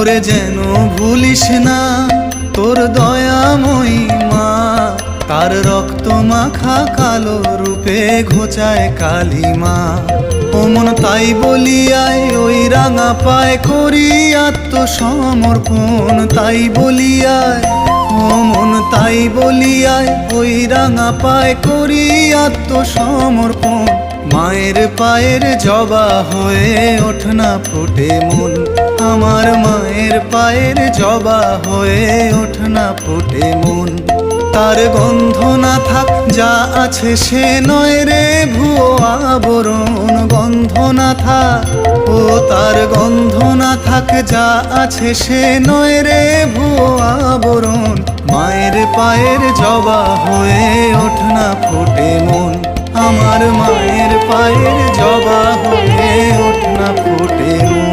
ওরে যেন ভুলিস না তোর দয়াময়ী মা, তার রক্ত মাখা কালো রূপে ঘোচায় কালিমা। ও মন তাই বলিয়ায় ওই রাঙা পায় করি আত্মসমর্পণ, তাই বলিয়ায় ও মন তাই বলিয়ায় ওই রাঙা পায় করি আত্মসমর্পণ। মায়ের পায়ের জবা হয়ে ওঠ না ফোটে মন, আমার মায়ের পায়ের জবা হয়ে ওঠ না ফোটে মন। তার গন্ধ না থাক যা আছে সে নয় রে ভুয়ো আবরণ, গন্ধ না থাক ও তার গন্ধ না থাক যা আছে সে নয় রে ভুয়ো আবরণ। মায়ের পায়ের জবা হয়ে ওঠ না ফোটে মন, আমার মায়ের পায়ের জবা হয়ে ওঠ না ফোটে মন।